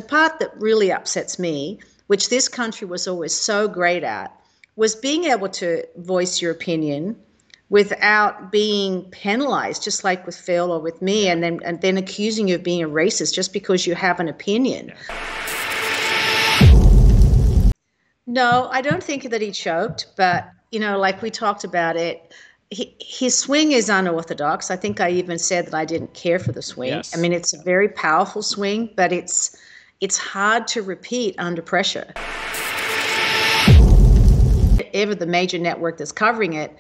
the part that really upsets me, which this country was always so great at, was being able to voice your opinion without being penalized, just like with Phil or with me, and then accusing you of being a racist just because you have an opinion. No, I don't think that he choked, but, like we talked about it, his swing is unorthodox. I think I even said that I didn't care for the swing. Yes. I mean, it's a very powerful swing, but it's hard to repeat under pressure. Ever the major network that's covering it,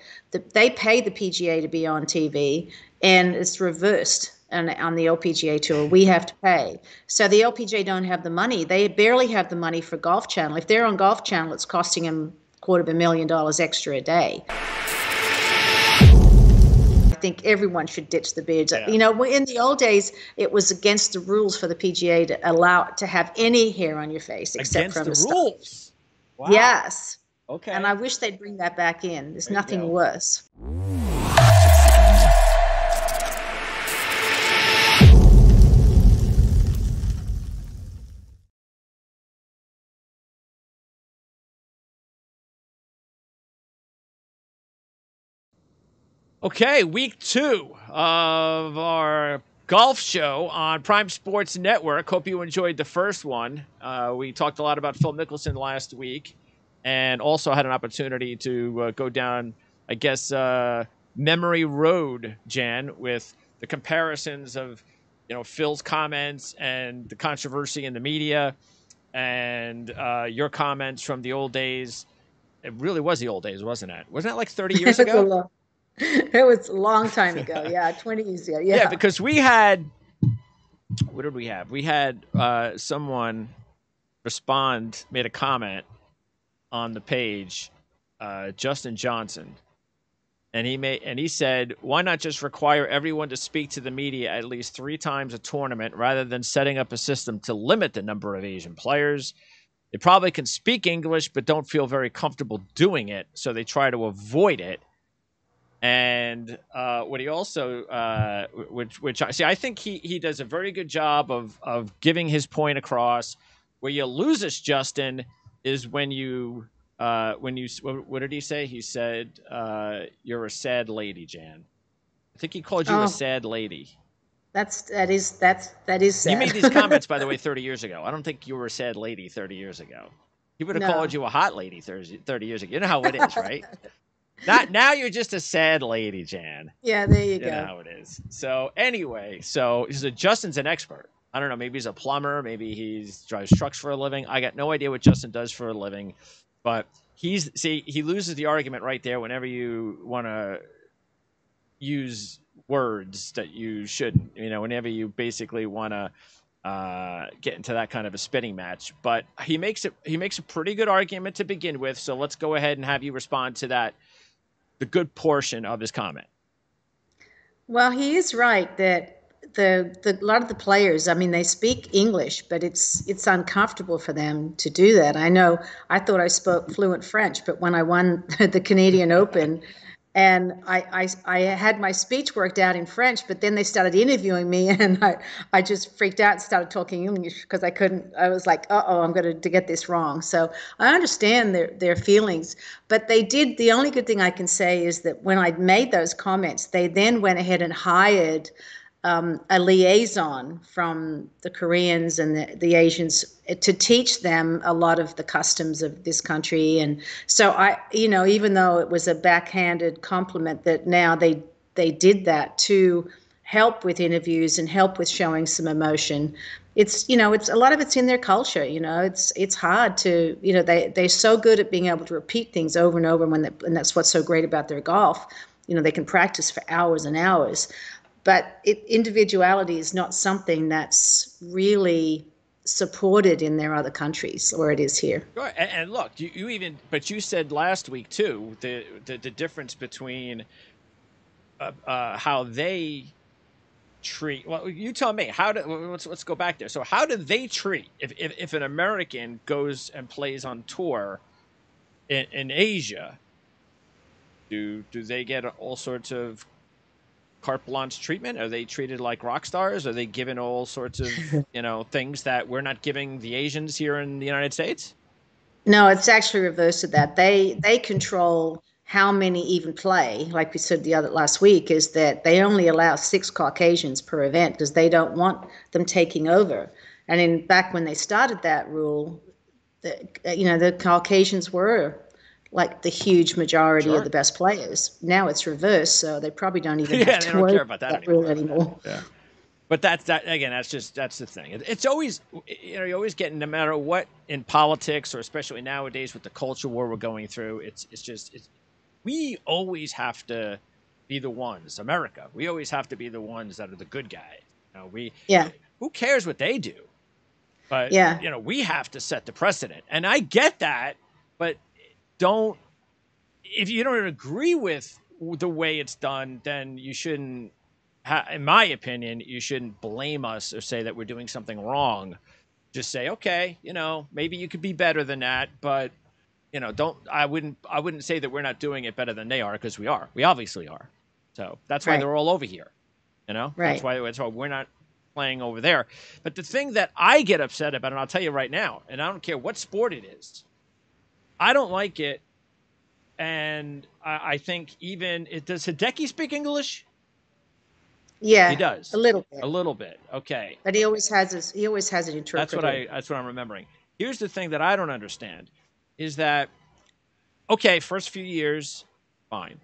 they pay the PGA to be on TV, and it's reversed. And on the LPGA Tour, we have to pay. So the LPGA don't have the money. They barely have the money for Golf Channel. If they're on Golf Channel, it's costing them $250,000 extra a day. I think everyone should ditch the beards. Yeah. In the old days, it was against the rules for the PGA to allow to have any hair on your face except from the rules. Wow. Yes. Okay. And I wish they'd bring that back in. There's nothing worse. Okay, week 2 of our golf show on Prime Sports Network. Hope you enjoyed the first one. We talked a lot about Phil Mickelson last week, and also had an opportunity to go down, I guess, memory road, Jan, with the comparisons of, Phil's comments and the controversy in the media, and your comments from the old days. It really was the old days, wasn't it? Wasn't that like 30 years ago? It was a long time ago. Yeah, 20 years ago. Yeah. Yeah, because we had, what did we have? We had someone made a comment on the page, Justin Johnson, and he said, "Why not just require everyone to speak to the media at least 3 times a tournament rather than setting up a system to limit the number of Asian players? They probably can speak English but don't feel very comfortable doing it, so they try to avoid it." And what he also, I think he does a very good job of giving his point across. Where you lose us, Justin, is when you what did he say? He said, "You're a sad lady, Jan." I think he called you a sad lady. That is sad. He made these comments, by the way, 30 years ago. I don't think you were a sad lady 30 years ago. He would have called you a hot lady 30 years ago. You know how it is, right? Now you're just a sad lady, Jan. Yeah, there you go. You know how it is. So anyway, Justin's an expert. I don't know, maybe he's a plumber, maybe he drives trucks for a living. I got no idea what Justin does for a living, but he loses the argument right there whenever you want to use words that you shouldn't. Whenever you basically want to get into that kind of a spitting match. But he makes a pretty good argument to begin with. So let's go ahead and have you respond to that. The good portion of his comment. Well, he is right that a lot of the players, I mean, they speak English, but it's uncomfortable for them to do that. I know I thought I spoke fluent French, but when I won the Canadian Open, and I had my speech worked out in French, but then they started interviewing me, and I just freaked out and started talking English because I was like, I'm going to get this wrong. So I understand their feelings, but the only good thing I can say is that when I made those comments, they then went ahead and hired a liaison from the Koreans and the Asians to teach them a lot of the customs of this country. And so even though it was a backhanded compliment that now they did that to help with interviews and help with showing some emotion, it's a lot of it's in their culture. It's hard to, they're so good at being able to repeat things over and over, and that's what's so great about their golf. They can practice for hours and hours. But individuality is not something that's really supported in their other countries, or it is here. Right. And look, you said last week too the difference between how they treat. Well, you tell me let's go back there. So how do they treat if an American goes and plays on tour in Asia? Do they get all sorts of carte blanche treatment? Are they treated like rock stars? Are they given all sorts of, things that we're not giving the Asians here in the United States? No, it's actually reverse of that. They control how many even play. Like we said the other last week, is that they only allow 6 Caucasians per event because they don't want them taking over. And in back when they started that rule, the Caucasians were like the huge majority of Sure. the best players. Now it's reversed, so they probably don't even have Yeah, they to don't worry care about about that that rule anymore. anymore. Yeah. But that's that again. That's the thing. It's always, you always get, no matter what in politics, or especially nowadays with the culture war we're going through. We always have to be the ones, America. We always have to be the ones that are the good guys. Yeah, Who cares what they do? But yeah, we have to set the precedent, and I get that. But don't if you don't agree with the way it's done, then you shouldn't. In my opinion, you shouldn't blame us or say that we're doing something wrong. Just say, okay, maybe you could be better than that, but don't. I wouldn't say that we're not doing it better than they are, because we are. We obviously are. So that's why right, they're all over here. That's right. why we're not playing over there. But the thing that I get upset about, and I'll tell you right now, and I don't care what sport it is, I don't like it. And I think, even does Hideki speak English? He Yeah, a does. little A bit, little bit. Okay. but he always has an interpreter. That's what I'm remembering. Here's the thing that I don't understand is that, okay, first few years, fine.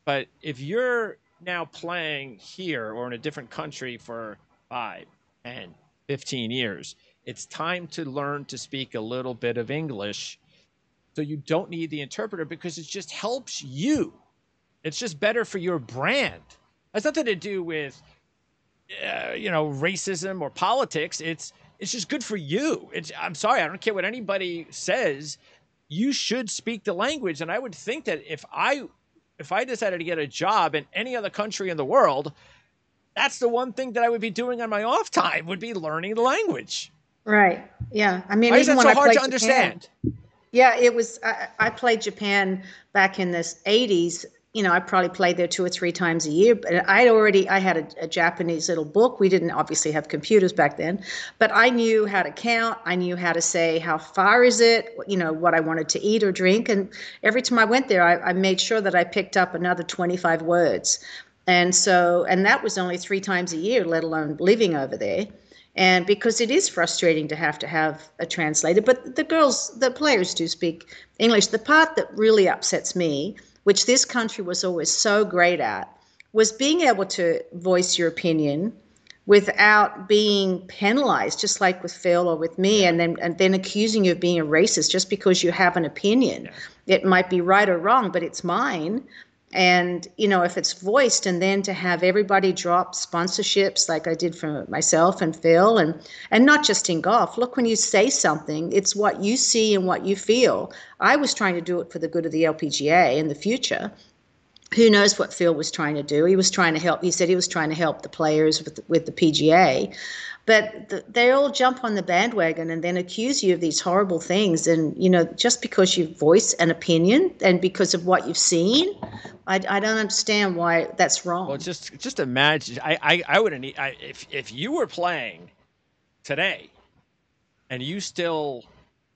But if you're now playing here or in a different country for 5, 10, 15 years, it's time to learn to speak a little bit of English, so you don't need the interpreter, because it just helps you. It's just better for your brand. It has nothing to do with racism or politics. It's just good for you. I'm sorry, I don't care what anybody says. You should speak the language, and I would think that if I decided to get a job in any other country in the world, that's the one thing that I would be doing on my off time, would be learning the language. Right. Yeah. I mean, Why is even that when so I hard to played Japan, understand? yeah, it was. I played Japan back in the '80s. I probably played there 2 or 3 times a year. But I had a Japanese little book. We didn't obviously have computers back then, but I knew how to count. I knew how to say how far is it. What I wanted to eat or drink, and every time I went there, I made sure that I picked up another 25 words. And that was only 3 times a year, let alone living over there. And because it is frustrating to have a translator, but the players do speak English. The part that really upsets me, which this country was always so great at, was being able to voice your opinion without being penalized, just like with Phil or with me, Yeah. and then accusing you of being a racist just because you have an opinion. Yeah. It might be right or wrong, but it's mine. And if it's voiced, and then to have everybody drop sponsorships like I did for myself and Phil, and not just in golf. Look, when you say something, it's what you see and what you feel. I was trying to do it for the good of the LPGA in the future. Who knows what Phil was trying to do? He was trying to help. He said he was trying to help the players with the PGA, but they all jump on the bandwagon and then accuse you of these horrible things. And just because you voice an opinion and because of what you've seen, I don't understand why that's Well, wrong. just imagine. I wouldn't. If you were playing today and you still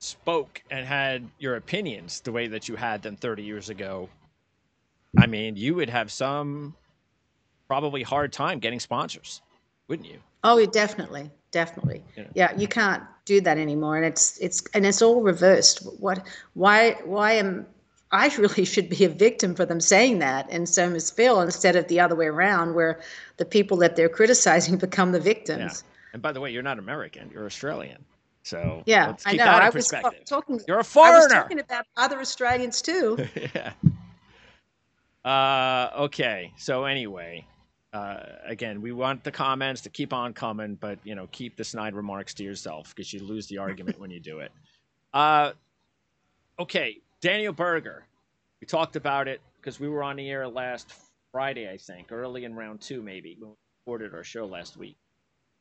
spoke and had your opinions the way that you had them 30 years ago, I mean, you would have some probably hard time getting sponsors, wouldn't you? Oh, definitely, definitely. You know, Yeah, you can't do that anymore, and it's all reversed. Why am I really should be a victim for them saying that, and so is Phil, instead of the other way around, where the people that they're criticizing become the yeah. victims. And by the way, you're not American; you're Australian. So Yeah, let's I keep know. that in perspective. Talking. You're a I was foreigner. talking about other Australians too. Yeah. Okay. So anyway, again, we want the comments to keep on coming, but keep the snide remarks to yourself, because you lose the argument when you do it. Uh, okay, Daniel Berger. We talked about it because we were on the air last Friday, I think, early in round 2, maybe, when we recorded our show last week.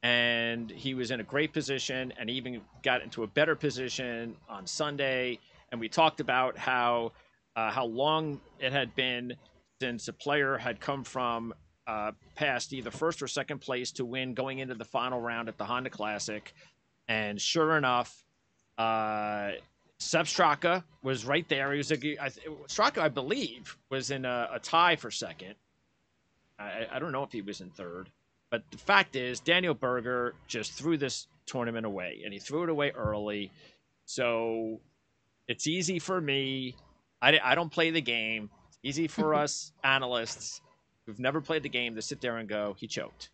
And he was in a great position, and even got into a better position on Sunday. And we talked about how long it had been since a player had come from past either first or second place to win going into the final round at the Honda Classic. And sure enough, Sepp Straka was right there. He was Straka, I believe, was in a tie for second. I don't know if he was in third. But the fact is, Daniel Berger just threw this tournament away, and he threw it away early. So it's easy for me. I don't play the game. It's easy for us analysts who've never played the game to sit there and go, he choked.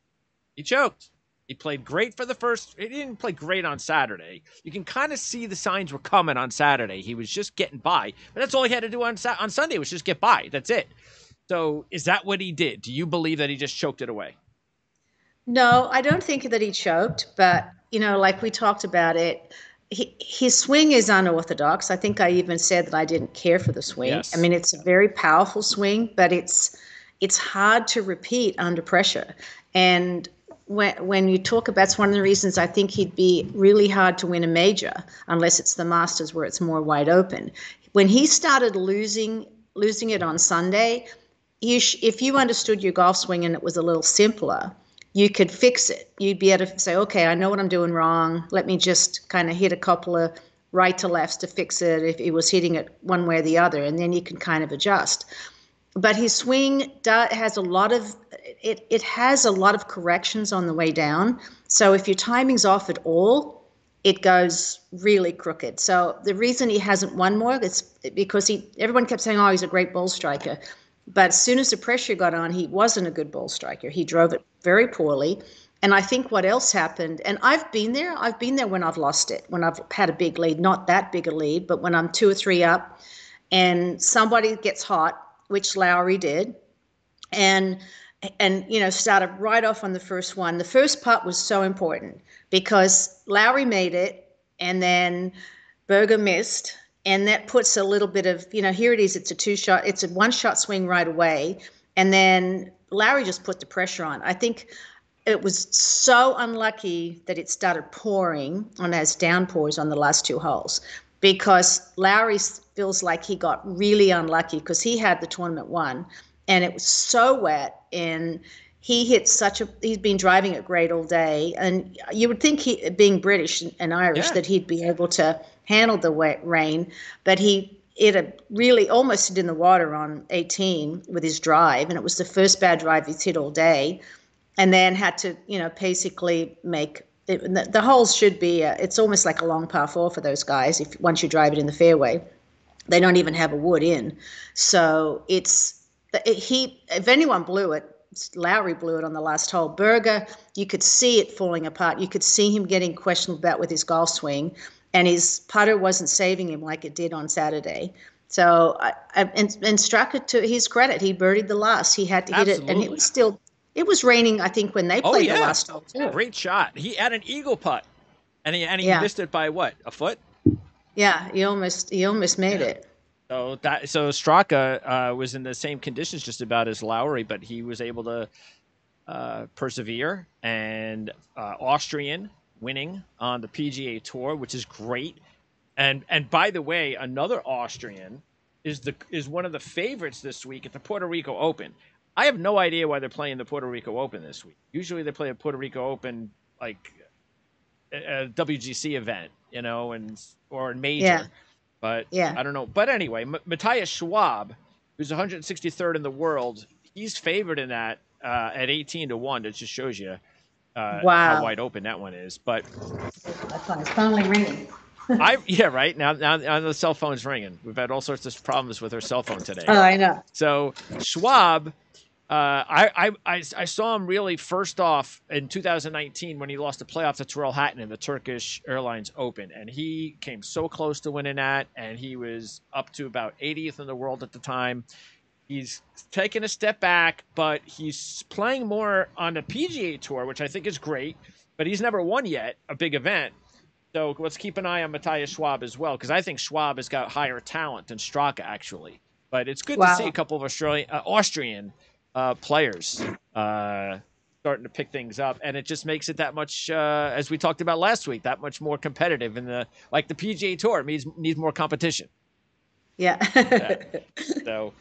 He choked. He played great for the first. He didn't play great on Saturday. You can kind of see the signs were coming on Saturday. He was just getting by. But that's all he had to do on Sunday was just get by. That's it. So is that what he did? Do you believe that he just choked it away? No, I don't think that he choked, but like we talked about it, his swing is unorthodox. I think I even said that I didn't care for the swing. Yes. I mean, it's a very powerful swing, but it's hard to repeat under pressure. And when you talk about, it's one of the reasons I think he'd be really hard to win a major unless it's the Masters where it's more wide open. When he started losing it on Sunday, if you understood your golf swing and it was a little simpler, you could fix it. You'd be able to say, okay, I know what I'm doing wrong. Let me just kind of hit a couple of right to lefts to fix it if he was hitting it one way or the other, and then you can kind of adjust. But his swing has a lot of it has a lot of corrections on the way down. So if your timing's off at all, it goes really crooked. So the reason he hasn't won more is because everyone kept saying, oh, he's a great ball striker. But as soon as the pressure got on, he wasn't a good ball striker. He drove it very poorly. And I think what else happened, and I've been there when I've lost it, when I've had a big lead, not that big a lead, but when I'm 2 or 3 up and somebody gets hot, which Lowry did, and started right off on the first one. The first putt was so important because Lowry made it and then Berger missed. And that puts a little bit of, here it is, it's a 1-shot swing right away. And then Lowry just put the pressure on. I think it was so unlucky that it started pouring on those downpours on the last 2 holes because Lowry feels like he got really unlucky because he had the tournament won and it was so wet and he hit he's been driving it great all day. And you would think being British and Irish, that he'd be able to handle the wet rain, but it really almost hit in the water on 18 with his drive. And it was the first bad drive he's hit all day. And then had to, basically make it, the holes should be, it's almost like a long par 4 for those guys. Once you drive it in the fairway, they don't even have a wood in. So if anyone blew it, Lowry blew it on the last hole. Berger, you could see it falling apart. You could see him getting questioned about with his golf swing, and his putter wasn't saving him like it did on Saturday. So, and Straka, to his credit, he birdied the last. He had to hit it, and it was raining, I think, when they played the last hole too. Great shot. He had an eagle putt, and he missed it by what, a foot? Yeah, he almost made it. So Straka was in the same conditions just about as Lowry, but he was able to persevere, and Austrian winning on the PGA Tour, which is great. And by the way, another Austrian is one of the favorites this week at the Puerto Rico Open. I have no idea why they're playing the Puerto Rico Open this week. Usually they play a Puerto Rico Open like a WGC event, or a major. Yeah. But I don't know. But anyway, Matthias Schwab, who's 163rd in the world, he's favored in that at 18-1. That just shows you how wide open that one is. But it's finally ringing. Right now the cell phone's ringing. We've had all sorts of problems with our cell phone today. Oh, I know. So Schwab, I saw him really first off in 2019 when he lost the playoff to Tyrrell Hatton in the Turkish Airlines Open, and he came so close to winning that, and he was up to about 80th in the world at the time. He's taken a step back, but he's playing more on the PGA Tour, which I think is great, but he's never won yet a big event. So let's keep an eye on Matthias Schwab as well, because I think Schwab has got higher talent than Straka, actually. But it's good to see a couple of Austrian players starting to pick things up, and it just makes it that much, as we talked about last week, that much more competitive. The PGA Tour needs more competition. Yeah. So,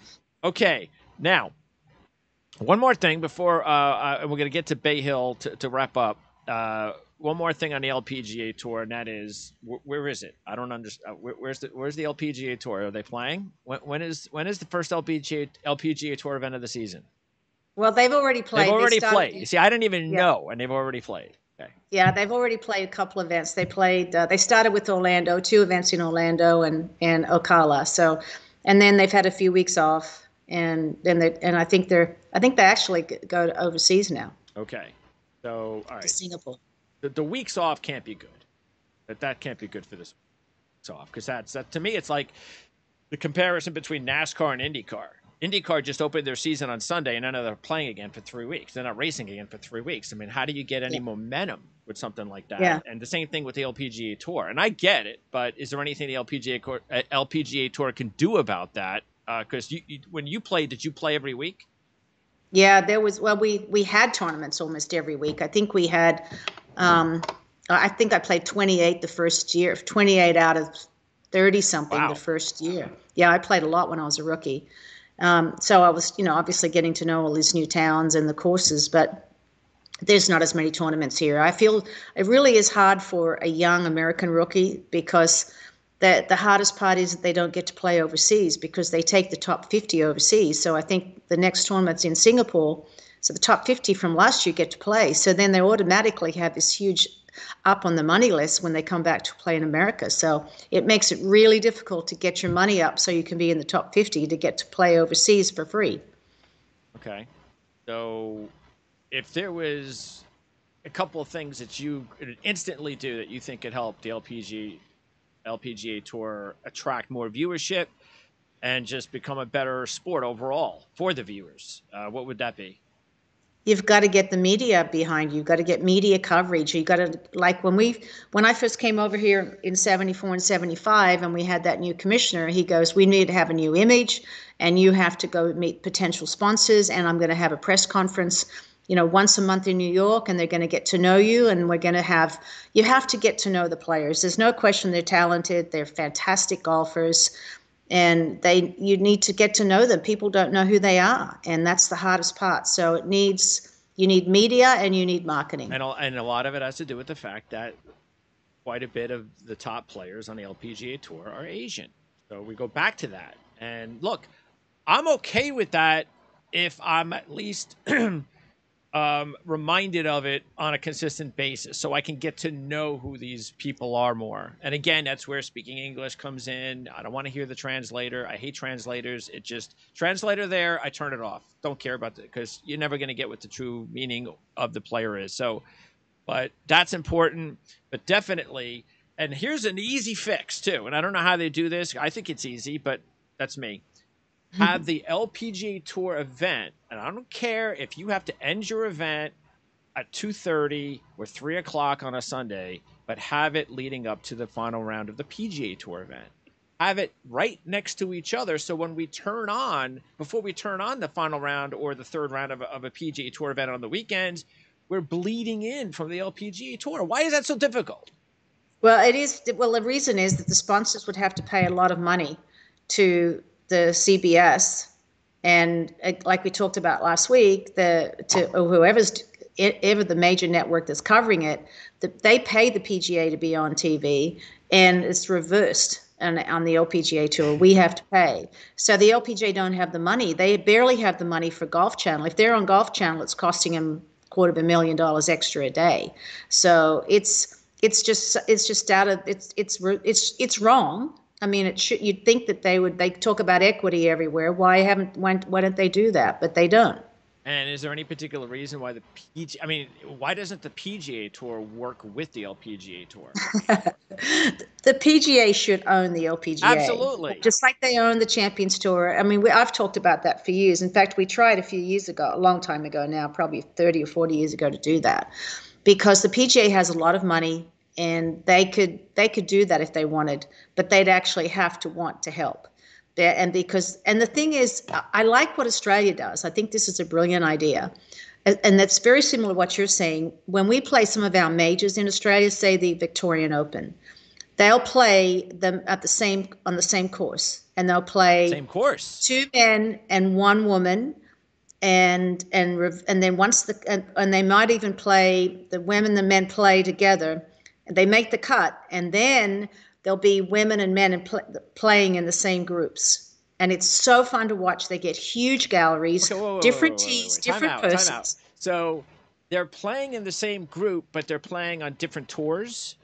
okay, now One more thing before we're going to get to Bay Hill to wrap up. One more thing on the LPGA Tour, and that is where is it? I don't understand. Where's the LPGA Tour? Are they playing? When is the first LPGA Tour event of the season? Well, they've already They've played. They already started. played. You see, I didn't even Yeah. know, and they've already played. Okay. Yeah, they've already played a couple events. They played. They started with Orlando, two events in Orlando and Ocala. So, and then they've had a few weeks off, and then I think they actually go to overseas now Okay. So, all to right. Singapore. The weeks off can't be good. That can't be good for this weeks off, because that to me it's like the comparison between NASCAR and IndyCar. IndyCar just opened their season on Sunday, and then they're playing again for 3 weeks. They're not racing again for 3 weeks. I mean, how do you get any Yeah. momentum with something like that? Yeah. And the same thing with the LPGA Tour. And I get it, but is there anything the LPGA Tour can do about that? Because when you played, did you play every week? Yeah, there was. Well, we had tournaments almost every week. I think we had. Um, I think I played 28 the first year, 28 out of 30 something the Wow. first year. Yeah, I played a lot when I was a rookie. So I was, obviously getting to know all these new towns and the courses, but there's not as many tournaments here. I feel it really is hard for a young American rookie because the hardest part is that they don't get to play overseas because they take the top 50 overseas. So I think the next tournament's in Singapore. So the top 50 from last year get to play. So then they automatically have this huge up on the money list when they come back to play in America. So it makes it really difficult to get your money up so you can be in the top 50 to get to play overseas for free. Okay. So if there was a couple of things that you could instantly do that you think could help the LPGA Tour attract more viewership and just become a better sport overall for the viewers, what would that be? You've got to get the media behind you. You've got to get media coverage. You got to, like when I first came over here in 74 and 75 and we had that new commissioner, he goes, we need to have a new image and you have to go meet potential sponsors and I'm going to have a press conference, once a month in New York and they're going to get to know you and you have to get to know the players. There's no question they're talented. They're fantastic golfers and you need to get to know them. People don't know who they are, and that's the hardest part. So you need media and you need marketing. And a lot of it has to do with the fact that quite a bit of the top players on the LPGA Tour are Asian. So we go back to that. And look, I'm okay with that if I'm at least reminded of it on a consistent basis so I can get to know who these people are more. And again, that's where speaking English comes in. I don't want to hear the translator. I hate translators. It just, translator there, I turn it off. Don't care about it because you're never going to get what the true meaning of the player is. So, but that's important. But definitely, and here's an easy fix too. And I don't know how they do this. I think it's easy, but that's me. Have the LPGA Tour event, and I don't care if you have to end your event at 2:30 or 3 o'clock on a Sunday, but have it leading up to the final round of the PGA Tour event. Have it right next to each other, so when before we turn on the final round or the third round of a PGA Tour event on the weekends, we're bleeding in from the LPGA Tour. Why is that so difficult? Well, it is. Well, the reason is that the sponsors would have to pay a lot of money to the CBS, and like we talked about last week, or whoever's ever the major network that's covering it, they pay the PGA to be on TV, and it's reversed. And on the LPGA Tour, we have to pay. So the LPGA don't have the money. They barely have the money for Golf Channel. If they're on Golf Channel, it's costing them $250,000 extra a day. So it's out of it's wrong. I mean, it should. You'd think that they talk about equity everywhere. Why don't they do that? But they don't. And is there any particular reason why why doesn't the PGA Tour work with the LPGA Tour? The PGA should own the LPGA, Absolutely. just like they own the Champions Tour. I mean, I've talked about that for years. In fact, we tried a few years ago, a long time ago now, probably 30 or 40 years ago, to do that, because the PGA has a lot of money and they could do that if they wanted, but they'd actually have to want to help. And the thing is, I like what Australia does. I think this is a brilliant idea. And that's very similar to what you're saying. When we play some of our majors in Australia, say the Victorian Open, they'll play them on the same course, and they'll play Same course. two men and one woman and then once and they might even play the women and the men play together, and they make the cut, and then there'll be women and men playing in the same groups, and it's so fun to watch. They get huge galleries, Okay, different tees, Time different out, time out. persons. So they're playing in the same group, but they're playing on different tours,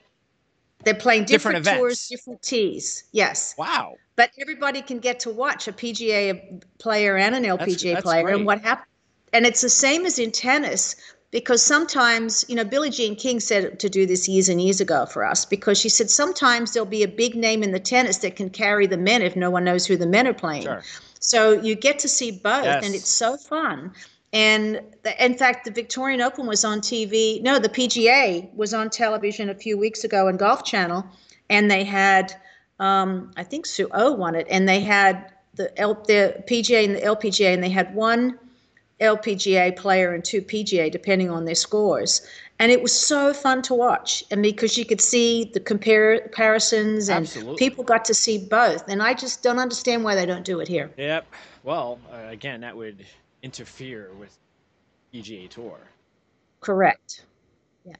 They're playing different different tours, events. different tees. Yes. Wow, But everybody can get to watch a PGA player and an LPGA that's player. And great. what happened? And it's the same as in tennis, because sometimes, Billie Jean King said to do this years and years ago for us, because she said sometimes there'll be a big name in the tennis that can carry the men if no one knows who the men are playing. Sure. So you get to see both, and it's Yes. so fun. And in fact, the Victorian Open was on TV. No, the PGA was on television a few weeks ago on Golf Channel, and they had, I think Sue O won it, and they had the PGA and the LPGA, and they had one LPGA player and two PGA, depending on their scores. And it was so fun to watch, and because you could see the comparisons, and Absolutely. people got to see both. And I just don't understand why they don't do it here. Yep. Well, again, that would interfere with PGA Tour. Correct. Yeah.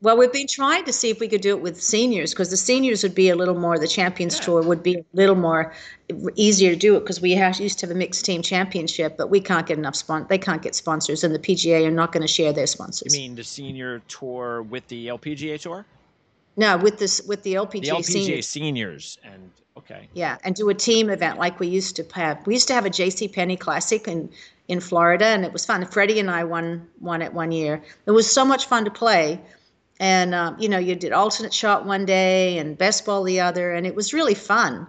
Well, we've been trying to see if we could do it with seniors, because the seniors would be a little more, the Champions Yeah. Tour would be a little more easier to do it, because used to have a mixed team championship, but we can't get enough they can't get sponsors, and the PGA are not going to share their You sponsors. mean the senior tour with the LPGA Tour? No, with the The LPGA LPGA seniors. seniors, and okay. Yeah, and do a team event like we used to have. We used to have a J.C. Penney Classic in Florida, and it was fun. Freddie and I won it one year. It was so much fun to play. And you did alternate shot one day and best ball the other, and it was really fun.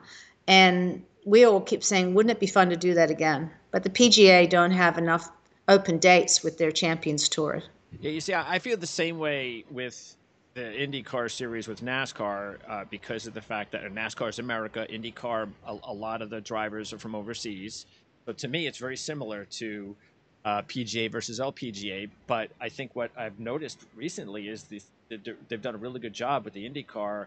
And we all keep saying, wouldn't it be fun to do that again? But the PGA don't have enough open dates with their Champions Tour. Yeah, you see, I feel the same way with the IndyCar series with NASCAR because of the fact that NASCAR is America, IndyCar, a lot of the drivers are from overseas. So to me, it's very similar to PGA versus LPGA. But I think what I've noticed recently is they've done a really good job with the IndyCar.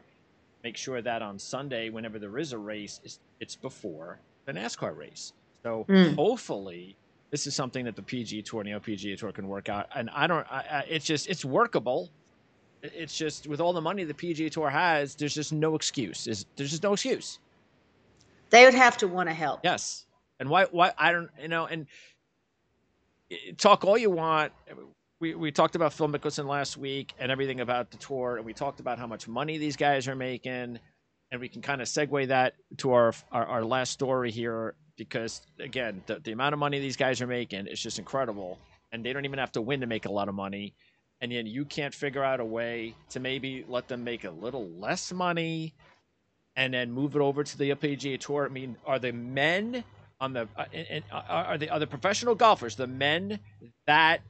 Make sure that on Sunday, whenever there is a race, it's before the NASCAR race. So Mm. hopefully this is something that the PGA Tour and the LPGA Tour can work out. And I don't, it's workable. It's just with all the money the PGA Tour has, there's just no excuse. There's just no excuse. They would have to want to help. Yes. And why I don't, and talk all you want. We talked about Phil Mickelson last week and everything about the tour, and we talked about how much money these guys are making, and we can kind of segue that to our last story here, because again, the amount of money these guys are making is just incredible, and they don't even have to win to make a lot of money, and yet you can't figure out a way to maybe let them make a little less money and then move it over to the LPGA Tour. I mean, are the men on the are the professional golfers, the men that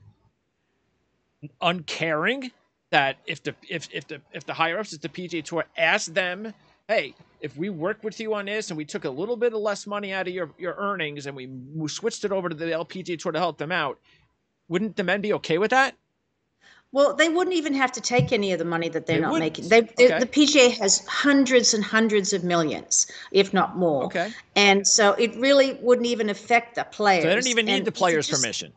uncaring, that if the higher ups at the PGA Tour ask them, hey, if we work with you on this and we took a little bit of less money out of your earnings and we switched it over to the LPGA Tour to help them out, wouldn't the men be okay with that? Well, they wouldn't even have to take any of the money that they're They not making. wouldn't. Okay. The PGA has hundreds and hundreds of millions, if not more. Okay. And so it really wouldn't even affect the So they don't players. even need And the if it players' just permission.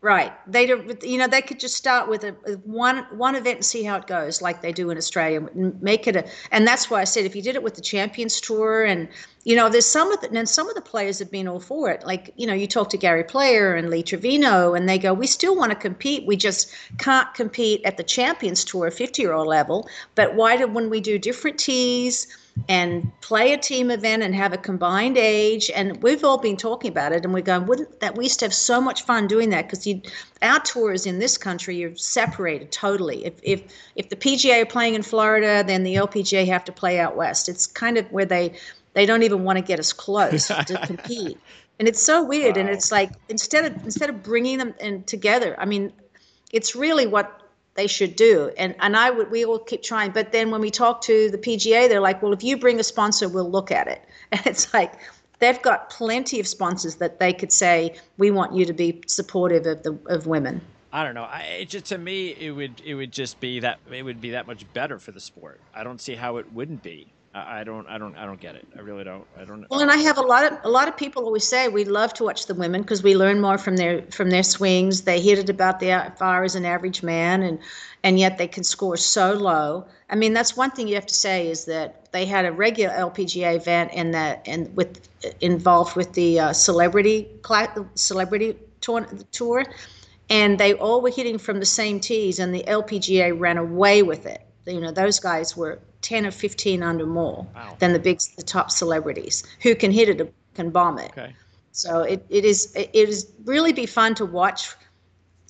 Right. They don't, they could just start with one event and see how it goes, like they do in Australia. Make it and that's why I said if you did it with the Champions Tour, and there's some of the players have been all for it. Like you talk to Gary Player and Lee Trevino, and they go, we still want to compete, we just can't compete at the Champions Tour 50-year-old level. But when we do different tees and play a team event and have a combined age, and we've all been talking about it, and we're going, wouldn't that we used to have so much fun doing that, because our tours in this country, you're separated totally. If the PGA are playing in Florida, then the LPGA have to play out west. It's kind of where they don't even want to get us close to compete, and it's so weird. And Wow. it's like instead of bringing them in together, I mean, it's really what they should do. And we all keep trying. But then when we talk to the PGA, they're like, well, if you bring a sponsor, we'll look at it. And it's like, they've got plenty of sponsors that they could say, we want you to be supportive of women. I don't know. To me, it would just be that it would be that much better for the sport. I don't see how it wouldn't be. I don't get it. I really don't. I don't. Well, and I have a lot of people always say we love to watch the women because we learn more from their swings. They hit it about the far as an average man, and yet they can score so low. I mean, that's one thing you have to say is that they had a regular LPGA event and with involved with the celebrity tour, and they all were hitting from the same tees, and the LPGA ran away with it. You know, those guys were 10 or 15 under more Wow. than the top celebrities who can hit it, can bomb it. Okay. So it is really be fun to watch.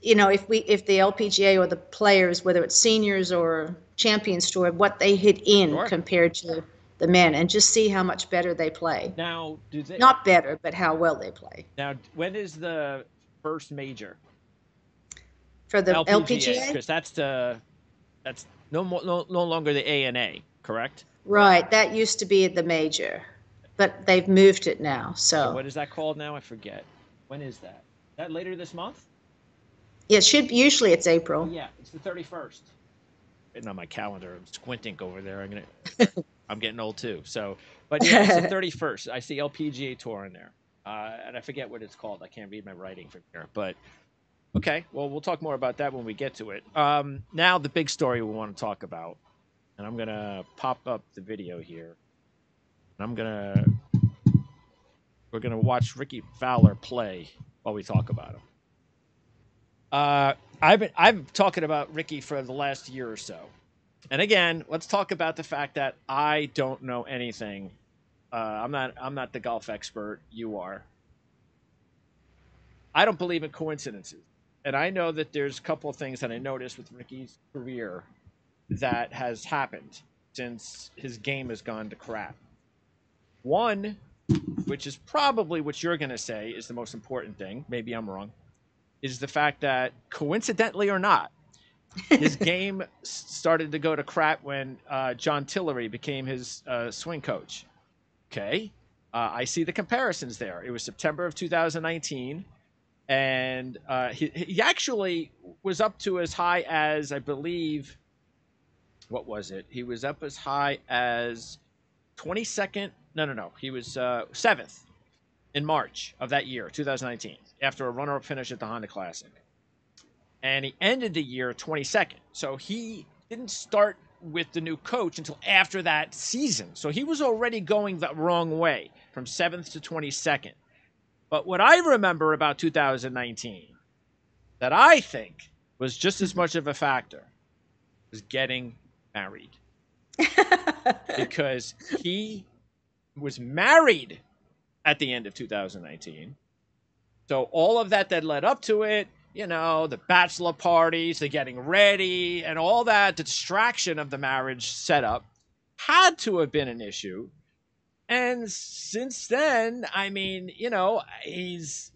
You know, if the LPGA or the players, whether it's seniors or Champions Tour, what they hit in Sure. compared to the men, and just see how much better they play. Now, do they? Not better, but how well they play. Now, when is the first major For the LPGA? LPGA, Because that's no longer the ANA, correct? right? That used to be the major, but they've moved it now. Okay, So what is that called now? I forget. When is that? Is that later this month? yeah, it should usually it's Oh, April. yeah, it's the 31st. Written on my calendar. I'm squinting over there. I'm getting old too. So, but yeah, it's the 31st. I see LPGA Tour in there, and I forget what it's called. I can't read my writing from here. But okay, well, we'll talk more about that when we get to it. Now, the big story we want to talk about, and I'm gonna pop up the video here, and we're gonna watch Rickie Fowler play while we talk about him. I've been talking about Rickie for the last year or so. And again, let's talk about the fact that I don't know anything. I'm not the golf expert. You are. I don't believe in coincidences. And I know that there's a couple of things that I noticed with Rickie's career that has happened since his game has gone to crap. One, which is probably what you're going to say is the most important thing, maybe I'm wrong, is the fact that coincidentally or not, his game started to go to crap when John Tillery became his swing coach. Okay. I see the comparisons there. It was September of 2019. And he actually was up to as high as, I believe, what was it? He was up as high as 22nd. No. He was 7th in March of that year, 2019, after a runner-up finish at the Honda Classic. And he ended the year 22nd. So he didn't start with the new coach until after that season. So he was already going the wrong way from 7th to 22nd. But what I remember about 2019 that I think was just as much of a factor was getting married. Because he was married at the end of 2019. So all of that led up to it, you know, the bachelor parties, the getting ready, and all that, the distraction of the marriage setup had to have been an issue. And since then, I mean, you know, he's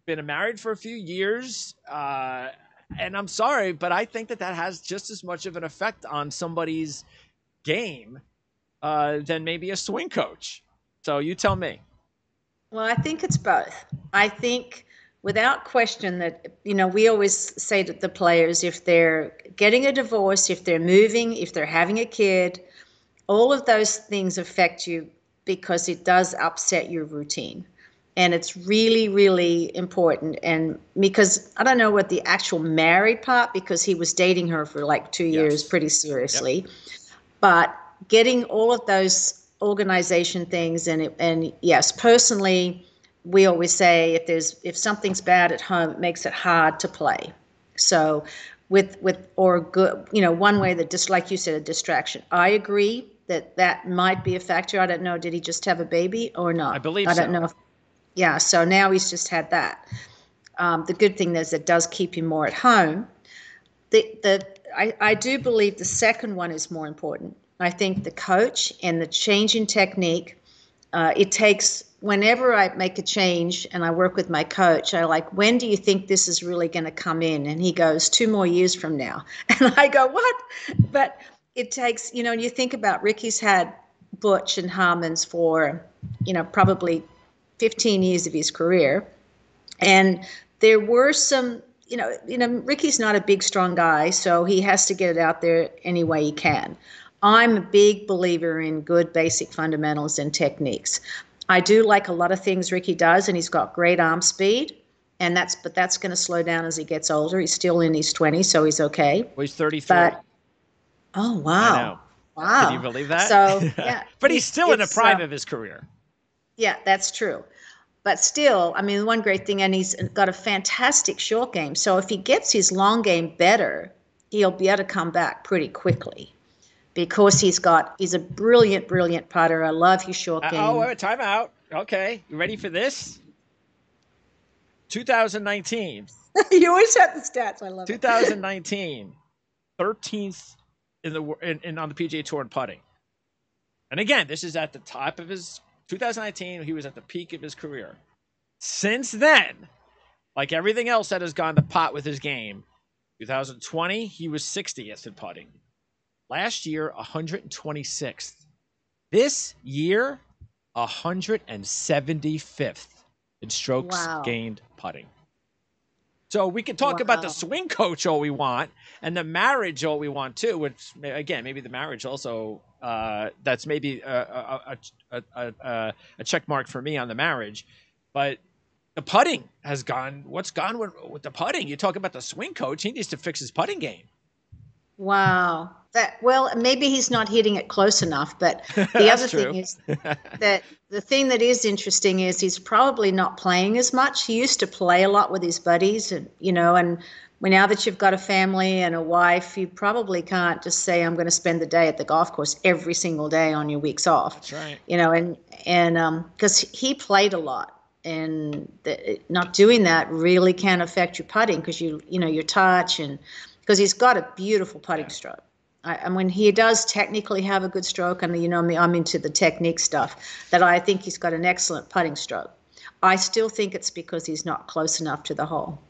been married for a few years, and I'm sorry, but I think that has just as much of an effect on somebody's game than maybe a swing coach. So you tell me. Well, I think it's both. I think without question that, you know, we always say to the players if they're getting a divorce, if they're moving, if they're having a kid, all of those things affect you because it does upset your routine. And it's really, really important. And because I don't know what the actual married part, because he was dating her for like 2 years Yes. pretty Yep. seriously, but getting all of those organization things and yes, personally, we always say if something's bad at home, it makes it hard to play. So with or good, you know, one way that just like you said, a distraction. I agree that might be a factor. I don't know. Did he just have a baby or I not? believe I don't so. know. Yeah. So now he's just had that. The good thing is it does keep him more at home. I do believe the second one is more important. I think the coach and the change in technique, it takes, whenever I make a change and I work with my coach, I like, when do you think this is really going to come in? And he goes, 2 more years from now. And I go, what? But it takes, you know, you think about Rickie's had Butch and Harmons for, you know, probably 15 years of his career. And there were some, Rickie's not a big, strong guy, so he has to get it out there any way he can. I'm a big believer in good basic fundamentals and techniques. I do like a lot of things Rickie does, and he's got great arm speed, but that's going to slow down as he gets older. He's still in his 20s, so he's okay. Well, he's 33. But oh I wow, know. Can you wow. believe that? So yeah, But he's still in the prime of his career. Yeah, that's true. But still, I mean, one great thing, and he's got a fantastic short game. So if he gets his long game better, he'll be able to come back pretty quickly because he's a brilliant, brilliant putter. I love his short game. Wait, time out. Okay, you ready for this? 2019. You always have the stats. I love 2019, 13th in on the PGA Tour in putting. And again, this is at the top of his 2019. He was at the peak of his career. Since then, like everything else that has gone to pot with his game, 2020 he was 60th in putting. Last year, 126th. This year, 175th in strokes gained putting. So we can talk about the swing coach all we want and the marriage all we want too, which again, maybe the marriage also, that's maybe a check mark for me on the marriage. But the putting has gone, what's gone with the putting? You talk about the swing coach, he needs to fix his putting game. Wow. Well, maybe he's not hitting it close enough, but the other thing is that the thing that is interesting is he's probably not playing as much. He used to play a lot with his buddies, and now that you've got a family and a wife, you probably can't just say, I'm going to spend the day at the golf course every single day on your weeks off. That's right. And because he played a lot, and not doing that really can affect your putting because your touch, and because he's got a beautiful putting stroke. And when he does technically have a good stroke, and me, I'm into the technique stuff, that I think he's got an excellent putting stroke. I still think it's because he's not close enough to the hole.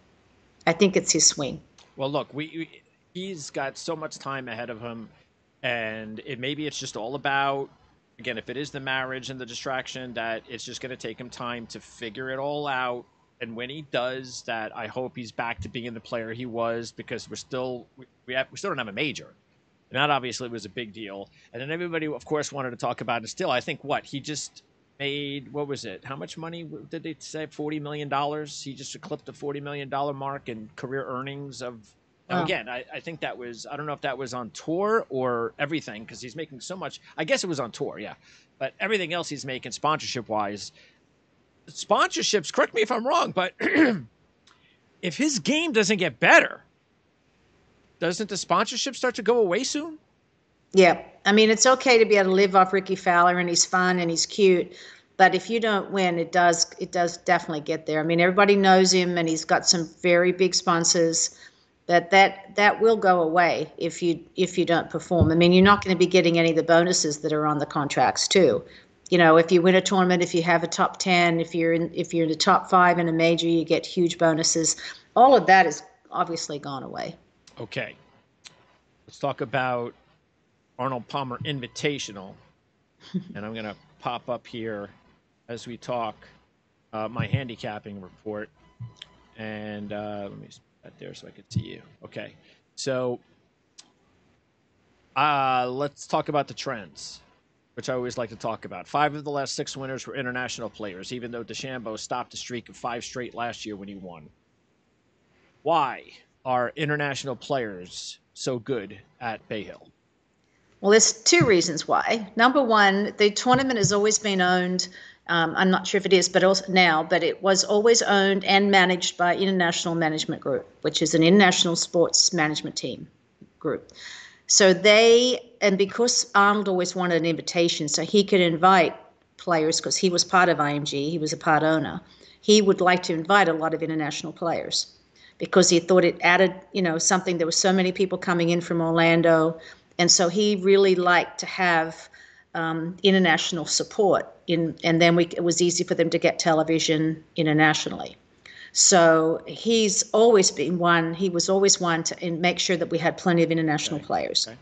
I think it's his swing. Well, look, he's got so much time ahead of him, and maybe it's just all about, again, if it is the marriage and the distraction, that it's just going to take him time to figure it all out. And when he does that, I hope he's back to being the player he was, because we still don't have a major. And that obviously was a big deal. And then everybody, of course, wanted to talk about it. Still, I think he just made, what was it? How much money did they say? $40 million? He just eclipsed the $40 million mark in career earnings of. Now, again, I think that was, I don't know if that was on tour or everything, because he's making so much. I guess it was on tour, yeah. But everything else he's making sponsorship-wise. Sponsorships, correct me if I'm wrong, but if his game doesn't get better, doesn't the sponsorship start to go away soon? Yeah. I mean, it's okay to be able to live off Rickie Fowler, and he's fun and he's cute. But if you don't win, it does definitely get there. I mean, everybody knows him, and he's got some very big sponsors. But that will go away if you don't perform. I mean, you're not going to be getting any of the bonuses that are on the contracts too. If you win a tournament, if you have a top 10, if you're in the top 5 in a major, you get huge bonuses. All of that is obviously gone away. Okay. Let's talk about Arnold Palmer Invitational. And I'm going to pop up here as we talk my handicapping report. And let me put that there so I can see you. Okay. So let's talk about the trends, which I always like to talk about. 5 of the last 6 winners were international players, even though DeChambeau stopped a streak of 5 straight last year when he won. Why are international players so good at Bay Hill? Well, there's 2 reasons why. Number one, the tournament has always been owned. I'm not sure if it is, but also now, but it was always owned and managed by International Management Group, which is an international sports management team group. So because Arnold always wanted an invitation, so he could invite players, because he was part of IMG, he was a part owner. He would like to invite a lot of international players because he thought it added, something. There were so many people coming in from Orlando. And so he really liked to have international support, and then it was easy for them to get television internationally. So he's always been one. He was always one to make sure that we had plenty of international players. Okay.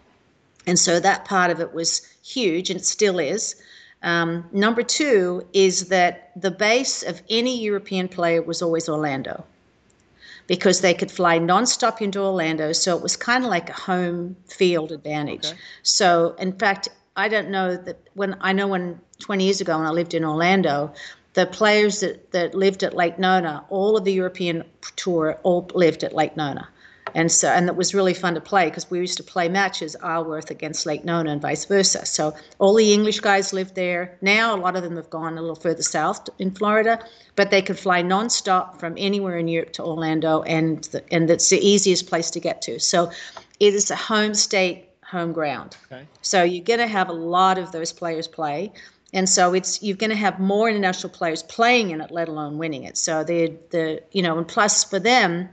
And so that part of it was huge, and it still is. Number 2 is that the base of any European player was always Orlando, because they could fly nonstop into Orlando. So it was kind of like a home field advantage. Okay. So in fact, I don't know that when 20 years ago when I lived in Orlando, the players that lived at Lake Nona, all of the European tour all lived at Lake Nona. And it was really fun to play because we used to play matches Isleworth against Lake Nona and vice versa. So all the English guys lived there. Now a lot of them have gone a little further south in Florida, but they could fly nonstop from anywhere in Europe to Orlando, and it's the easiest place to get to. So it is a home state, home ground. Okay. So you're going to have a lot of those players play. And so you're going to have more international players playing in it, let alone winning it. So and plus for them,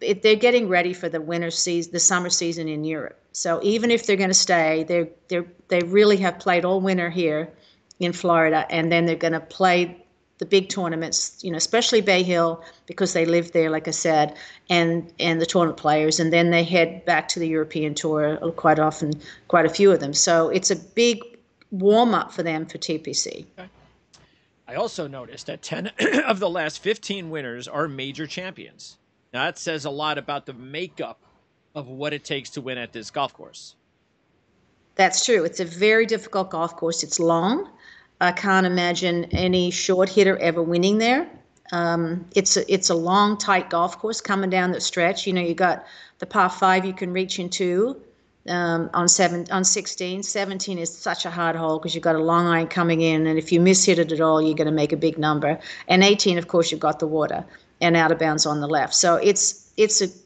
they're getting ready for the winter season, the summer season in Europe. So even if they're going to stay, they really have played all winter here in Florida, and then they're going to play the big tournaments, especially Bay Hill because they live there, like I said, and the tournament players, and then they head back to the European Tour quite often, quite a few of them. So it's a big warm up for them for TPC. Okay. I also noticed that 10 of the last 15 winners are major champions. Now, that says a lot about the makeup of what it takes to win at this golf course. That's true. It's a very difficult golf course. It's long. I can't imagine any short hitter ever winning there. It's a long, tight golf course coming down the stretch. You got the par 5 you can reach into on 16. 17 is such a hard hole because you've got a long iron coming in, and if you miss hit it at all, you're going to make a big number. And 18, of course, you've got the water and out of bounds on the left. So it's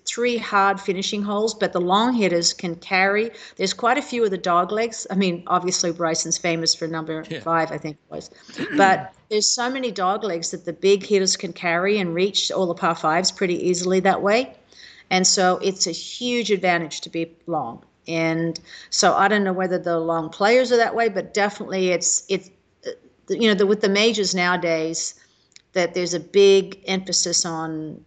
3 hard finishing holes, but the long hitters can carry. There's quite a few of the dog legs. I mean, obviously Bryson's famous for number 5, I think it was. But there's so many dog legs that the big hitters can carry and reach all the par 5s pretty easily that way. And so it's a huge advantage to be long. And so I don't know whether the long players are that way, but definitely it's with the majors nowadays, that there's a big emphasis on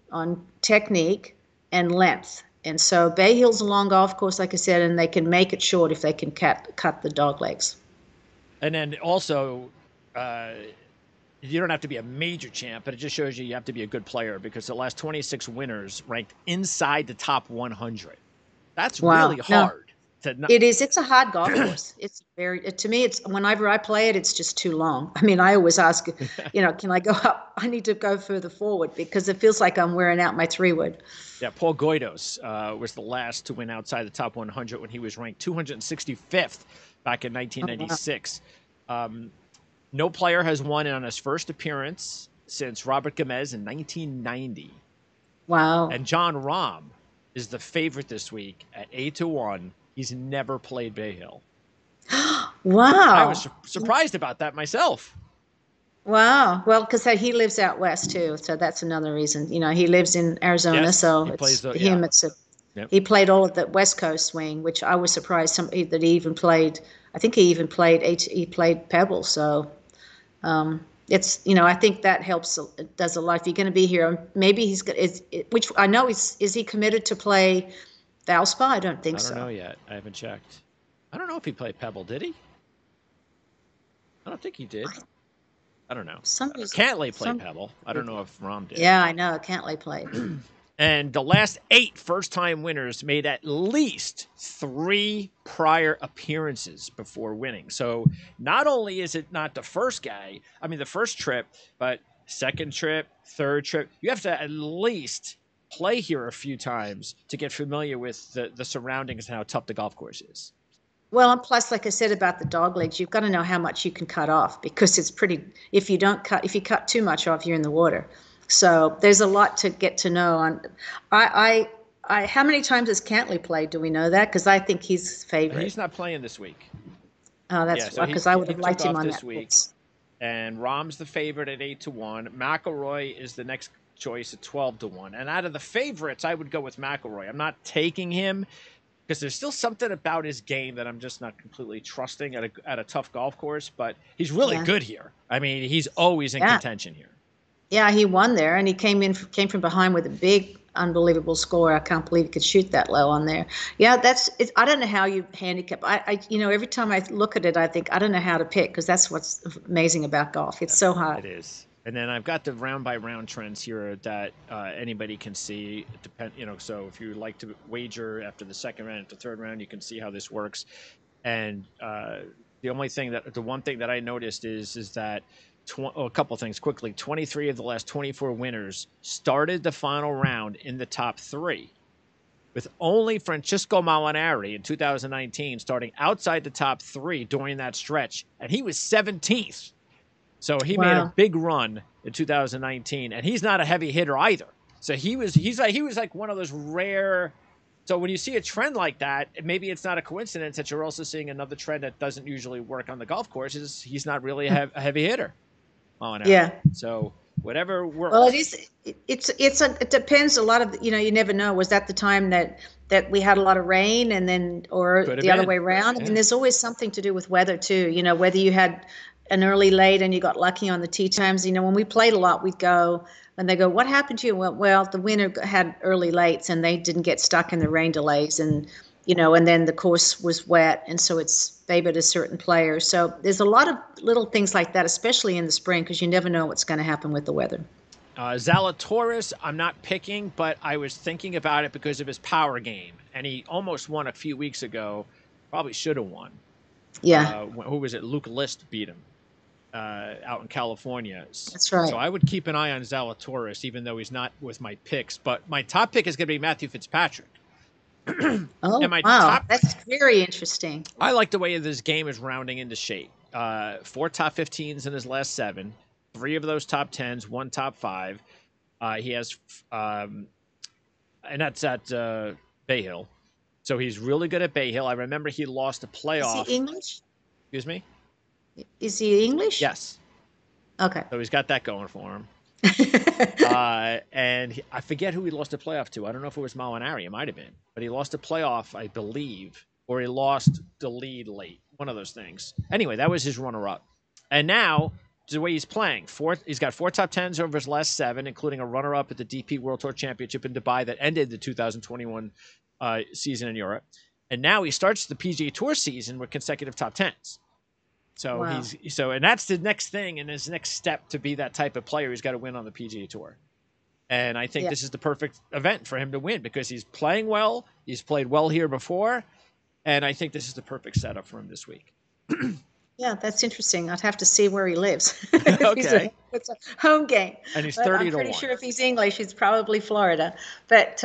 technique and length. And so Bay Hill's a long golf course, like I said, and they can make it short if they can cut the dog legs. And then also, you don't have to be a major champ, but it just shows you have to be a good player because the last 26 winners ranked inside the top 100. That's really hard. It is. It's a hard golf course. It's to me, it's whenever I play it, it's just too long. I mean, I always ask, can I go up? I need to go further forward because it feels like I'm wearing out my 3-wood. Yeah, Paul Goydos was the last to win outside the top 100 when he was ranked 265th back in 1996. Oh, wow. No player has won on his first appearance since Robert Gomez in 1990. Wow. And John Rahm is the favorite this week at 8-1. He's never played Bay Hill. Wow. I was surprised about that myself. Wow. Well, because he lives out west too, so that's another reason. He lives in Arizona, yes, so he it's plays him. It's he played all of the West Coast swing, which I was surprised that he even played. I think he even played Pebble. So it's I think that helps. It does a lot. If you're going to be here, maybe he's which I know is he committed to play Valspar? I don't think so. I don't know yet. I haven't checked. I don't know if he played Pebble. Did he? I don't think he did. I don't know. Cantlay played Pebble. I don't know if Rahm did. Yeah, I know. Cantlay played. And the last 8 first-time winners made at least 3 prior appearances before winning. So not only is it not the first trip, but second trip, third trip. You have to at least play here a few times to get familiar with the surroundings and how tough the golf course is. Well, and plus, like I said about the dog legs, you've got to know how much you can cut off because it's pretty. If you cut too much off, you're in the water. So there's a lot to get to know. How many times has Cantlay played? Do we know that? Because I think he's favorite. He's not playing this week. Oh, that's because I would have liked him on that week. And Rahm's the favorite at 8-1. McIlroy is the next choice at 12-1. And out of the favorites, I would go with McIlroy. I'm not taking him because there's still something about his game that I'm just not completely trusting at a tough golf course. But he's really good here. I mean, he's always in contention here. Yeah, he won there, and he came from behind with a big, unbelievable score. I can't believe he could shoot that low on there. Yeah, I don't know how you handicap. I every time I look at it, I think I don't know how to pick because that's what's amazing about golf. It's so hard. It is. And then I've got the round by round trends here that anybody can see. So if you like to wager after the second round, the third round, you can see how this works. And the one thing that I noticed is that a couple things quickly. 23 of the last 24 winners started the final round in the top three, with only Francesco Molinari in 2019 starting outside the top three during that stretch, and he was 17th. So he made a big run in 2019, and he's not a heavy hitter either. So he was like one of those rare. So when you see a trend like that, maybe it's not a coincidence that you're also seeing another trend that doesn't usually work on the golf course. Is he's not really a heavy hitter. Yeah. So whatever works. Well, it depends a lot of, you never know. Was that the time that we had a lot of rain and then, or the other way around? Yeah. I mean, there's always something to do with weather too. Whether you had an early late and you got lucky on the tee times. When we played a lot, we'd go and they go, "What happened to you?" Well, the winner had early lates and they didn't get stuck in the rain delays, and and then the course was wet, and so it's favored a certain player. So there's a lot of little things like that, especially in the spring, because you never know what's going to happen with the weather. Zalatoris, I'm not picking, but I was thinking about it because of his power game, and he almost won a few weeks ago. Probably should have won. Yeah. Who was it? Luke List beat him out in California. That's right. So I would keep an eye on Zalatoris, even though he's not with my picks. But my top pick is going to be Matthew Fitzpatrick. Oh, wow. That's very interesting. I like the way this game is rounding into shape. 4 top 15s in his last 7. 3 of those top 10s, 1 top 5. He has, and that's at Bay Hill. So he's really good at Bay Hill. I remember he lost a playoff. Is he English? Excuse me? Is he English? Yes. Okay. So he's got that going for him. And I forget who he lost a playoff to. I don't know if it was Molinari. It might have been. But he lost a playoff, I believe, or he lost the lead late. One of those things. Anyway, that was his runner-up. And now, the way he's playing, he's got 4 top 10s over his last 7, including a runner-up at the DP World Tour Championship in Dubai that ended the 2021 season in Europe. And now he starts the PGA Tour season with consecutive top 10s. So wow. And that's the next thing, and his next step to be that type of player. He's got to win on the PGA Tour, and I think this is the perfect event for him to win because he's playing well. He's played well here before, and I think this is the perfect setup for him this week. Yeah, that's interesting. I'd have to see where he lives. Okay, it's a home game, and he's 30 I'm to 1. pretty sure if he's English, he's probably Florida. But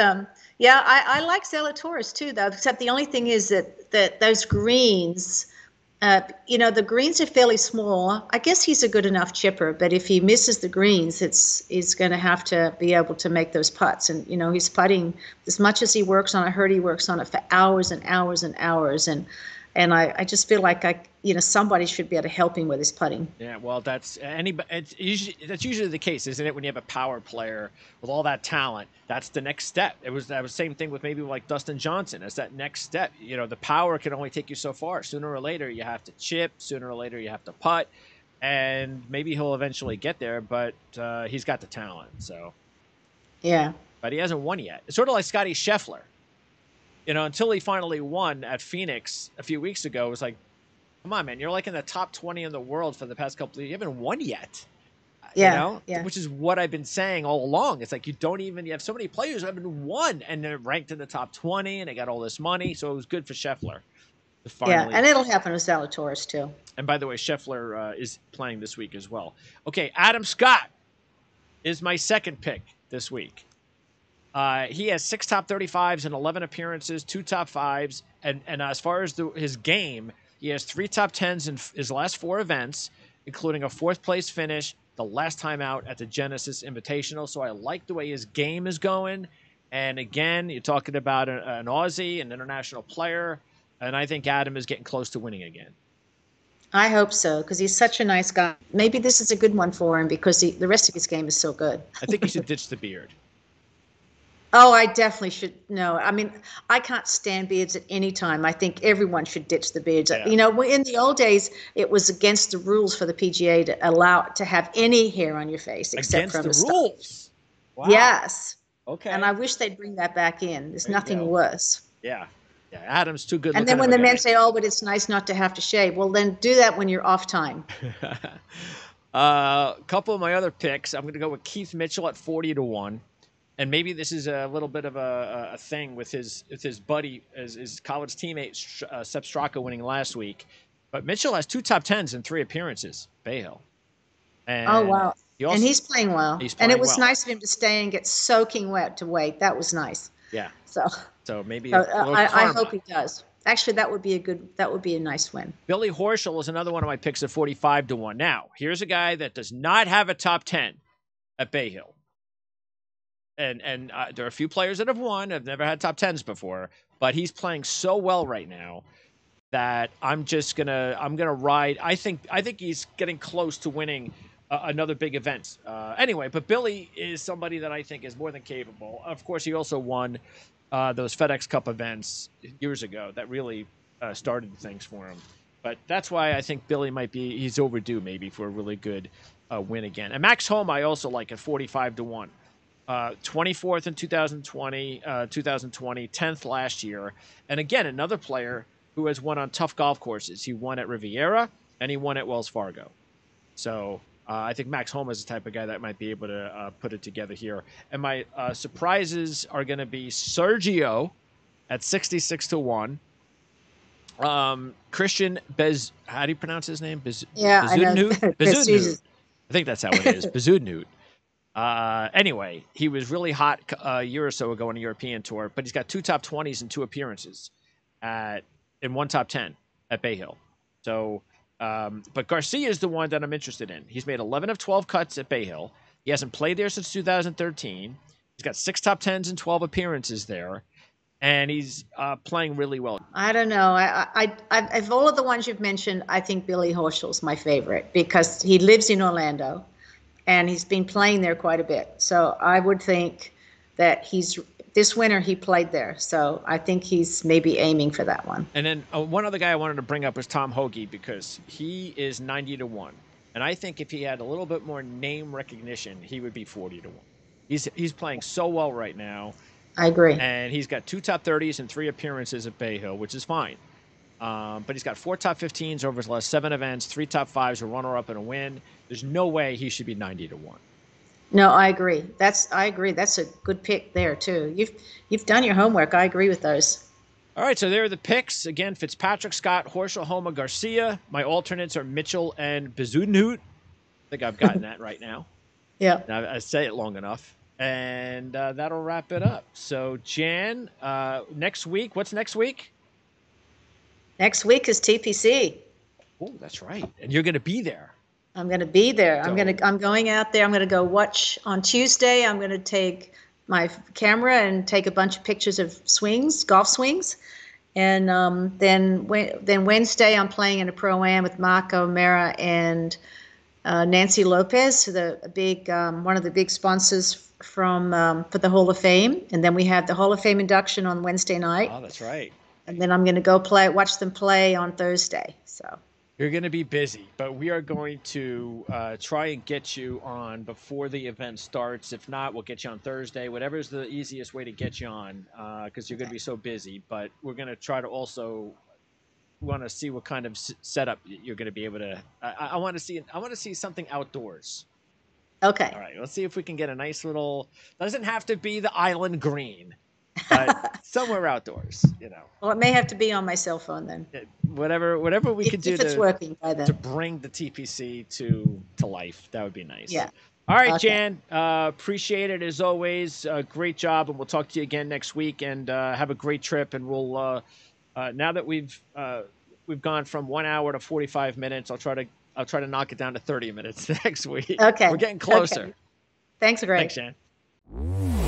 yeah, I like Zalatoris too, though. Except the only thing is that those greens. The greens are fairly small. I guess he's a good enough chipper, but if he misses the greens, he's going to have to be able to make those putts. And, he's putting as much as he works on it. I heard he works on it for hours and hours and hours. And I just feel like somebody should be able to help him with his putting. Yeah, well, that's usually the case, isn't it? When you have a power player with all that talent, that's the next step. That was the same thing with maybe like Dustin Johnson. It's that next step. The power can only take you so far. Sooner or later, you have to chip. Sooner or later, you have to putt, and maybe he'll eventually get there. But he's got the talent, so yeah. But he hasn't won yet. It's sort of like Scotty Scheffler. Until he finally won at Phoenix a few weeks ago, it was like, come on, man, you're like in the top 20 in the world for the past couple of years. You haven't won yet. Yeah. Which is what I've been saying all along. It's like you have so many players who haven't won and they're ranked in the top 20 and they got all this money. So it was good for Scheffler. Yeah, and it'll happen with Zalatoris too. And by the way, Scheffler is playing this week as well. Okay, Adam Scott is my second pick this week. He has 6 top 35s and 11 appearances, 2 top 5s. And as far as his game, he has 3 top 10s in his last 4 events, including a 4th place finish the last time out at the Genesis Invitational. So I like the way his game is going. And again, you're talking about an Aussie, an international player. And I think Adam is getting close to winning again. I hope so, because he's such a nice guy. Maybe this is a good one for him because the rest of his game is so good. I think he should ditch the beard. Oh, I definitely should. No, I mean, I can't stand beards at any time. I think everyone should ditch the beards. Yeah. In the old days, it was against the rules for the PGA to allow to have any hair on your face except from the rules. Wow. Yes. Okay. And I wish they'd bring that back in. There's nothing worse. Yeah. Yeah. Adam's too good. And then when the men say, "Oh, but it's nice not to have to shave," well, then do that when you're off time. A couple of my other picks. I'm going to go with Keith Mitchell at 40-1. And maybe this is a little bit of a thing with his buddy, his college teammate, Sepp Straka, winning last week. But Mitchell has 2 top 10s in 3 appearances, Bay Hill. Oh, And wow. And he's playing well. he's And it playing was well. nice of him to stay and get soaking wet to wait. That was nice. Yeah. So maybe I hope he does. Actually, that would be a nice win. Billy Horschel is another one of my picks at 45-1. Now, here's a guy that does not have a top 10 at Bay Hill. And there are a few players that have won. I've never had top 10s before, but he's playing so well right now that I'm gonna ride. I think he's getting close to winning another big event. Anyway, but Billy is somebody that I think is more than capable. Of course, he also won those FedEx Cup events years ago that really started things for him. But that's why I think Billy he's overdue maybe for a really good win again. And Max Homa I also like at 45-1. 24th in 2020, 10th last year. And again, another player who has won on tough golf courses. He won at Riviera and he won at Wells Fargo. So I think Max Homa is the type of guy that might be able to put it together here. And my surprises are going to be Sergio at 66-1. Christian how do you pronounce his name? Bezudnut. I think that's how it is. Bezudnut. Anyway, he was really hot a year or so ago on a European tour, but he's got 2 top 20s and 2 appearances in 1 top 10 at Bay Hill. So, but Garcia is the one that I'm interested in. He's made 11 of 12 cuts at Bay Hill. He hasn't played there since 2013. He's got 6 top 10s and 12 appearances there, and he's playing really well. I don't know. I of all of the ones you've mentioned, I think Billy Horschel's my favorite because he lives in Orlando. And he's been playing there quite a bit. So I would think that this winter he played there. So I think he's maybe aiming for that one. And then one other guy I wanted to bring up was Tom Hoge because he is 90-1. And I think if he had a little bit more name recognition, he would be 40-1. He's playing so well right now. I agree. And he's got 2 top 30s and 3 appearances at Bay Hill, which is fine. But he's got 4 top 15s over his last 7 events, 3 top 5s, a runner-up, and a win. There's no way he should be 90-1. No, I agree. I agree. That's a good pick there too. You've done your homework. I agree with those. All right, so there are the picks. Again, Fitzpatrick, Scott, Horschel, Homa, Garcia. My alternates are Mitchell and Bezudnut. I think I've gotten that right now. Yeah. Now, I say it long enough. And that'll wrap it up. So, Jan, next week, what's next week? Next week is TPC. Oh, that's right. And you're going to be there. I'm going to be there. So, I'm going out there. I'm going to go watch on Tuesday. I'm going to take my camera and take a bunch of pictures of golf swings. And then Wednesday, I'm playing in a Pro-Am with Mark O'Mara and Nancy Lopez, one of the big sponsors for the Hall of Fame. And then we have the Hall of Fame induction on Wednesday night. Oh, that's right. And then I'm going to go watch them play on Thursday. So you're going to be busy, but we are going to try and get you on before the event starts. If not, we'll get you on Thursday, whatever is the easiest way to get you on, because you're going to be so busy. But we're going to try to also want to see what kind of setup you're going to be able to. I want to see something outdoors. Okay. All right. Let's see if we can get a nice little. Doesn't have to be the island green. But somewhere outdoors, Well, it may have to be on my cell phone then. Whatever we could do if it's working by then. To bring the TPC to life, that would be nice. Yeah. All right, okay. Jan, appreciate it as always. Great job, and we'll talk to you again next week. And have a great trip. And we'll now that we've gone from 1 hour to 45 minutes, I'll try to knock it down to 30 minutes next week. Okay. We're getting closer. Okay. Thanks, Greg. Thanks, Jan.